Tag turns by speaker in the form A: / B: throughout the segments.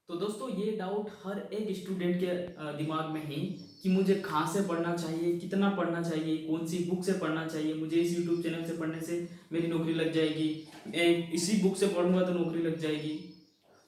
A: तो दोस्तों ये डाउट हर एक स्टूडेंट के दिमाग में है कि मुझे कहाँ से पढ़ना चाहिए, कितना पढ़ना चाहिए, कौन सी बुक से पढ़ना चाहिए, मुझे इस यूट्यूब चैनल से पढ़ने से मेरी नौकरी लग जाएगी, इसी बुक से पढ़ूंगा तो नौकरी लग जाएगी।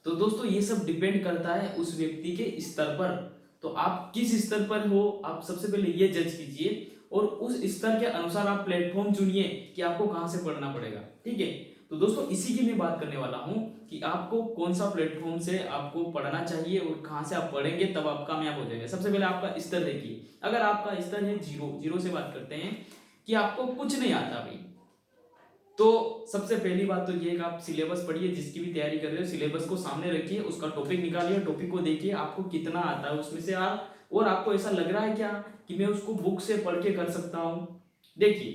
A: तो दोस्तों ये सब डिपेंड करता है उस व्यक्ति के स्तर पर। तो आप किस स्तर पर हो, आप सबसे पहले ये जज कीजिए और उस स्तर के अनुसार आप प्लेटफॉर्म चुनिए कि आपको कहाँ से पढ़ना पड़ेगा। ठीक है, तो दोस्तों इसी की मैं बात करने वाला हूँ कि आपको कौन सा प्लेटफॉर्म से आपको पढ़ना चाहिए और कहाँ से आप पढ़ेंगे तब आप कामयाब हो जाएंगे। सबसे पहले आपका स्तर देखिए। अगर आपका स्तर है जीरो, जीरो से बात करते हैं कि आपको कुछ नहीं आता भाई, तो सबसे पहली बात तो ये कि आप सिलेबस पढ़िए। जिसकी भी तैयारी कर रहे हो सिलेबस को सामने रखिए, उसका टॉपिक निकालिए, टॉपिक को देखिए आपको कितना आता है उसमें से आप, और आपको ऐसा लग रहा है क्या कि मैं उसको बुक से पढ़ के कर सकता हूँ। देखिए,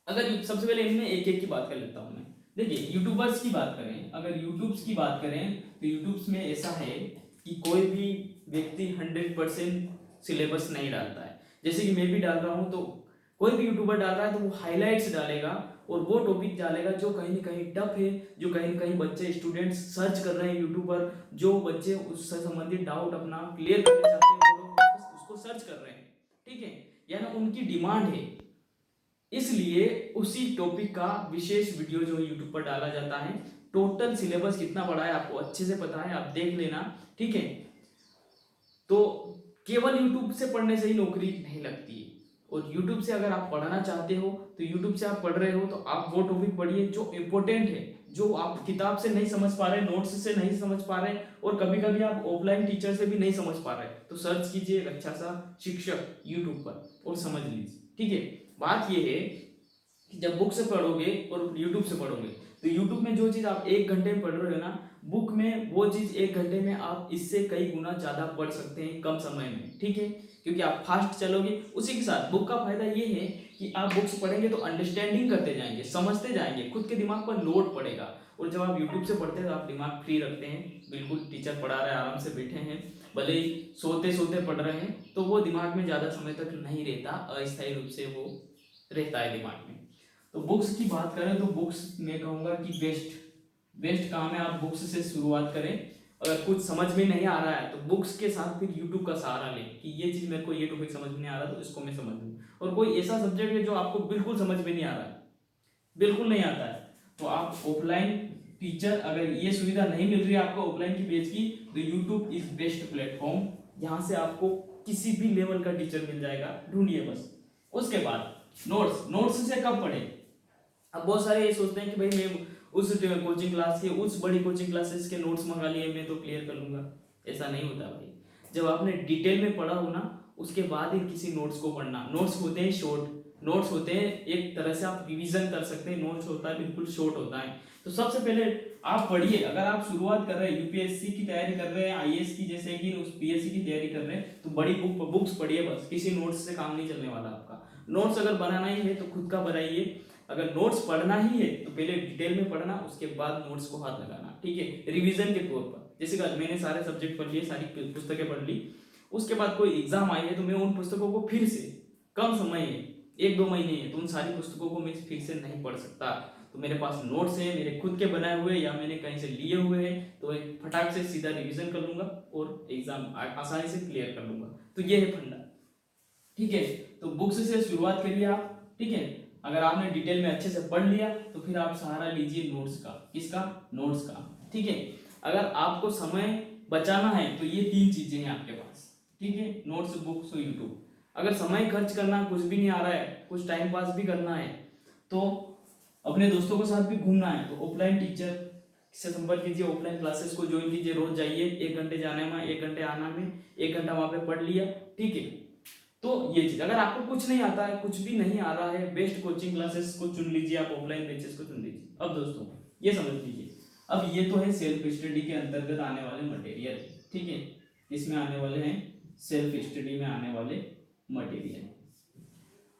A: अगर सबसे पहले इनमें एक एक की बात कर लेता हूँ मैं। देखिए यूट्यूबर्स की बात करें, अगर यूट्यूब्स की बात करें तो यूट्यूब्स में ऐसा है कि कोई भी व्यक्ति 100% सिलेबस नहीं डालता है। जैसे कि मैं भी डाल रहा हूँ, तो कोई भी यूट्यूबर डाल रहा है तो वो हाईलाइट्स डालेगा और वो टॉपिक डालेगा जो कहीं ना कहीं टफ है, जो कहीं ना कहीं बच्चे स्टूडेंट्स सर्च कर रहे हैं यूट्यूब पर, जो बच्चे उससे संबंधित डाउट अपना क्लियर करना चाहते हैं वो लोग उसको सर्च कर रहे हैं। ठीक है, यानी उनकी डिमांड है, इसलिए उसी टॉपिक का विशेष वीडियो जो यूट्यूब पर डाला जाता है। टोटल सिलेबस कितना बड़ा है आपको अच्छे से पता है, आप देख लेना। ठीक है, तो केवल यूट्यूब से पढ़ने से ही नौकरी नहीं लगती है। और यूट्यूब से अगर आप पढ़ना चाहते हो तो यूट्यूब से आप पढ़ रहे हो तो आप वो टॉपिक पढ़िए जो इंपॉर्टेंट है, जो आप किताब से नहीं समझ पा रहे, नोट्स से नहीं समझ पा रहे, और कभी कभी आप ऑफलाइन टीचर से भी नहीं समझ पा रहे, तो सर्च कीजिए एक अच्छा सा शिक्षक यूट्यूब पर और समझ लीजिए। ठीक है, बात यह है कि जब बुक से पढ़ोगे और यूट्यूब से पढ़ोगे तो यूट्यूब में जो चीज आप 1 घंटे में पढ़ रहे हो ना, बुक में वो चीज 1 घंटे में आप इससे कई गुना ज्यादा पढ़ सकते हैं कम समय में। ठीक है, क्योंकि आप फास्ट चलोगे। उसी के साथ बुक का फायदा ये है कि आप बुक्स पढ़ेंगे तो अंडरस्टैंडिंग करते जाएंगे, समझते जाएंगे, खुद के दिमाग पर लोड पड़ेगा। और जब आप यूट्यूब से पढ़ते हैं तो आप दिमाग फ्री रखते हैं, बिल्कुल टीचर पढ़ा रहे हैं, आराम से बैठे हैं, भले ही सोते सोते पढ़ रहे हैं, तो वो दिमाग में ज्यादा समय तक नहीं रहता, अस्थायी रूप से वो रहता है दिमाग में। तो बुक्स की बात करें तो बुक्स मैं कहूंगा कि बेस्ट बेस्ट काम है, आप बुक्स से शुरुआत करें। अगर कुछ समझ में नहीं आ रहा है तो बुक्स के साथ फिर यूट्यूब का सहारा लें कि ये चीज मेरे को, ये टॉपिक समझ में नहीं आ रहा तो इसको मैं समझ लूँ। और कोई ऐसा सब्जेक्ट है जो आपको बिल्कुल समझ में नहीं आ रहा है, बिल्कुल नहीं आता है, तो आप ऑफलाइन टीचर, अगर ये सुविधा नहीं मिल रही है आपको ऑफलाइन की बेच की, तो यूट्यूब इज बेस्ट प्लेटफॉर्म। यहाँ से आपको किसी भी लेवल का टीचर मिल जाएगा, ढूंढिए बस। उसके बाद नोट्स, नोट्स से कब पढ़े। अब बहुत सारे ये सोचते हैं कि भाई मैं उस कोचिंग क्लास के, उस बड़ी कोचिंग क्लासेस के नोट्स मंगा लिए, मैं तो क्लियर कर लूंगा। ऐसा नहीं होता भाई। जब आपने डिटेल में पढ़ा हो ना, उसके बाद ही किसी नोट्स को पढ़ना। नोट्स होते हैं शॉर्ट, नोट्स होते हैं एक तरह से आप रिवीजन कर सकते हैं, नोट्स होता है बिल्कुल शॉर्ट होता है। तो सबसे पहले आप पढ़िए। अगर आप शुरुआत कर रहे हैं, यूपीएससी की तैयारी कर रहे हैं, आईएएस की, जैसे कि उस पीएससी की तैयारी कर रहे हैं, तो बड़ी बुक्स पढ़िए बस, किसी नोट्स से काम नहीं चलने वाला आपका। नोट्स अगर बनाना ही है तो खुद का बनाइए। अगर नोट्स पढ़ना ही है तो पहले डिटेल में पढ़ना, उसके बाद नोट्स को हाथ लगाना। ठीक है, रिवीजन के तौर पर। जैसे कि मैंने सारे सब्जेक्ट पढ़ लिए, सारी पुस्तकें पढ़ ली, उसके बाद कोई एग्जाम आई है तो मैं उन पुस्तकों को फिर से, कम समय है 1-2 महीने है, तो उन सारी पुस्तकों को मैं फिर से नहीं पढ़ सकता। तो मेरे पास नोट्स है, मेरे खुद के बनाए हुए या मैंने कहीं से लिए हुए हैं, तो मैं फटाक से सीधा रिवीजन कर लूंगा और एग्जाम आसानी से क्लियर कर लूंगा। तो ये है फंडा। ठीक है, तो बुक्स से शुरुआत करिए आप। ठीक है, अगर आपने डिटेल में अच्छे से पढ़ लिया तो फिर आप सहारा लीजिए नोट्स का। किसका? नोट्स का। ठीक है, अगर आपको समय बचाना है तो ये 3 चीजें हैं आपके पास। ठीक है, नोट्स, बुक्स और यूट्यूब। अगर समय खर्च करना, कुछ भी नहीं आ रहा है, कुछ टाइम पास भी करना है, तो अपने दोस्तों के साथ भी घूमना है, तो ऑफलाइन टीचर से संपर्क कीजिए, ऑफलाइन क्लासेस को ज्वाइन कीजिए, रोज जाइए, 1 घंटे जाने में, 1 घंटे आना में, 1 घंटा वहां पे पढ़ लिया। ठीक है, तो ये चीज, अगर आपको कुछ नहीं आता है, कुछ भी नहीं आ रहा है, बेस्ट कोचिंग क्लासेस को चुन लीजिए, आप ऑफलाइन बैचेस को चुन लीजिए। अब दोस्तों ये समझ लीजिए, अब ये तो है सेल्फ स्टडी के अंतर्गत आने वाले मटेरियल। ठीक है, इसमें आने वाले हैं सेल्फ स्टडी में आने वाले मटेरियल।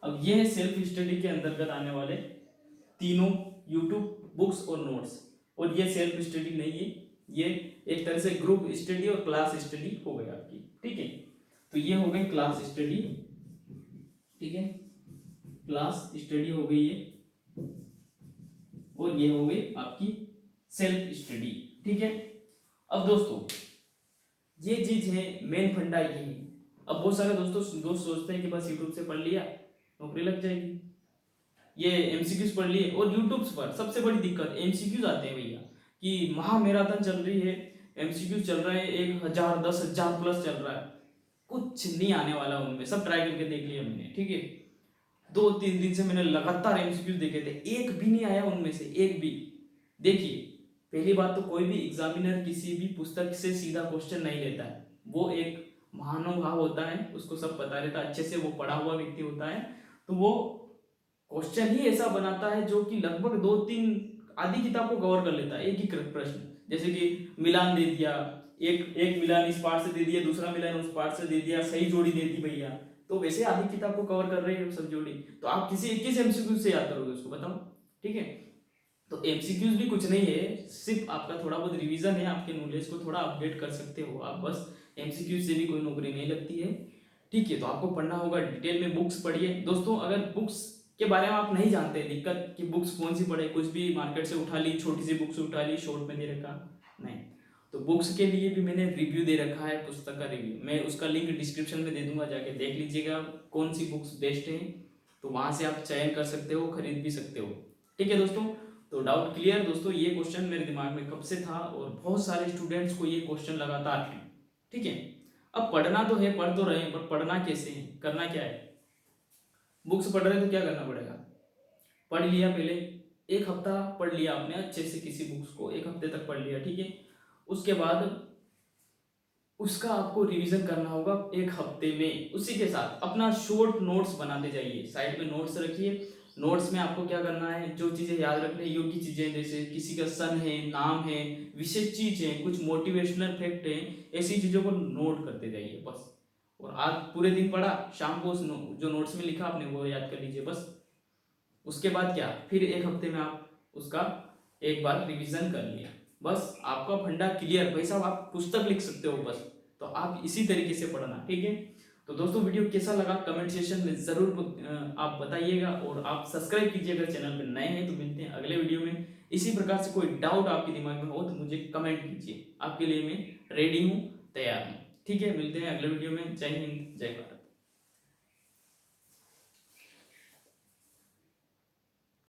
A: अब ये है सेल्फ स्टडी के अंतर्गत आने वाले तीनों, यूट्यूब, बुक्स और नोट्स। और ये सेल्फ स्टडी नहीं है, ये एक तरह से ग्रुप स्टडी और क्लास स्टडी हो गई आपकी। ठीक है, तो ये हो गई क्लास स्टडी। ठीक है, क्लास स्टडी हो गई ये, और ये हो गई आपकी सेल्फ स्टडी। ठीक है, अब दोस्तों ये चीज है, मेन फंडा ये है। अब बहुत सारे दोस्त सोचते हैं कि बस यूट्यूब से पढ़ लिया नौकरी लग जाएगी, ये एमसीक्यूज पढ़ लिए। और यूट्यूब पर सबसे बड़ी दिक्कत एमसीक्यूज आते हैं भैया, कि महामैराथन चल रही है, एमसीक्यूज चल रहे हैं 1,000 10,000 प्लस चल रहा है, कुछ नहीं आने वाला उनमें, सब ट्राई करके देख लिया मैंने, ठीक है। 2-3 दिन से मैंने लगातार एमसीक्यूज देखे थे, एक भी नहीं आया उनमें से, एक भी। देखिए, पहली बात तो कोई भी एग्जामिनर किसी भी पुस्तक से सीधा क्वेश्चन नहीं लेता है, वो एक महानुभाव होता है, उसको सब पता रहता है, अच्छे से वो पढ़ा हुआ व्यक्ति होता है, तो वो क्वेश्चन ही ऐसा बनाता है जो कि लगभग 2-3 आधी किताब को कवर कर लेता है, एक ही प्रश्न। जैसे कि मिलान दे दिया, एक एक मिलान इस पार्ट से दे दिया, दूसरा मिलान उस पार्ट से दे दिया, सही जोड़ी दे दी भैया, तो वैसे आधी किताब को कवर कर रहे हैं सब जोड़ी, तो आप किसी 21 एमसीक्यू से याद करोगे उसको, बताओ, ठीक है। तो एमसीक्यूज भी कुछ नहीं है, सिर्फ आपका थोड़ा बहुत रिवीजन है, आपके नॉलेज को थोड़ा अपडेट कर सकते हो आप, बस एमसीक्यूज से भी कोई नौकरी नहीं लगती है, ठीक है। तो आपको पढ़ना होगा, डिटेल में बुक्स पढ़िए दोस्तों। अगर बुक्स के बारे में आप नहीं जानते, दिक्कत कि बुक्स कौन सी पढ़े, कुछ भी मार्केट से उठा ली, छोटी सी बुक्स उठा ली, शॉर्ट में दे रखा, नहीं। तो बुक्स के लिए भी मैंने रिव्यू दे रखा है, पुस्तक का रिव्यू, मैं उसका लिंक डिस्क्रिप्शन में दे दूंगा, जाके देख लीजिएगा कौन सी बुक्स बेस्ट है, तो वहां से आप चयन कर सकते हो, खरीद भी सकते हो, ठीक है दोस्तों। तो डाउट क्लियर दोस्तों, ये क्वेश्चन मेरे दिमाग में कब से था, और बहुत सारे स्टूडेंट्स को ये क्वेश्चन लगातार है, ठीक है। अब पढ़ना तो है, पढ़ तो रहे हैं, पर पढ़ना कैसे है, करना क्या है। बुक्स पढ़ रहे हैं तो क्या करना पड़ेगा, पढ़ लिया पहले, एक हफ्ता पढ़ लिया आपने अच्छे से, किसी बुक्स को एक हफ्ते तक पढ़ लिया, ठीक है। उसके बाद उसका आपको रिवीजन करना होगा एक हफ्ते में, उसी के साथ अपना शॉर्ट नोट्स बनाते जाइए, साइड में नोट्स रखिए। नोट्स में आपको क्या करना है, जो चीज़ें याद रखने योग्य चीज़ें, जैसे किसी का सन है, नाम है, विशेष चीज़ है, कुछ मोटिवेशनल फैक्ट है, ऐसी चीज़ों को नोट करते जाइए बस। और आज पूरे दिन पढ़ा, शाम को जो नोट्स में लिखा आपने वो याद कर लीजिए बस। उसके बाद क्या, फिर एक हफ्ते में आप उसका एक बार रिवीजन कर लिए, बस आपका फंडा क्लियर। भाई साहब आप पुस्तक लिख सकते हो बस, तो आप इसी तरीके से पढ़ना, ठीक है। तो दोस्तों वीडियो कैसा लगा कमेंट सेक्शन में जरूर आप बताइएगा, और आप सब्सक्राइब कीजिएगा, चैनल पे नए हैं तो। मिलते हैं अगले वीडियो में। इसी प्रकार से कोई डाउट आपके दिमाग में हो तो मुझे कमेंट कीजिए, आपके लिए मैं रेडी हूँ, तैयार हूँ, ठीक है। मिलते हैं अगले वीडियो में। जय हिंद, जय भारत।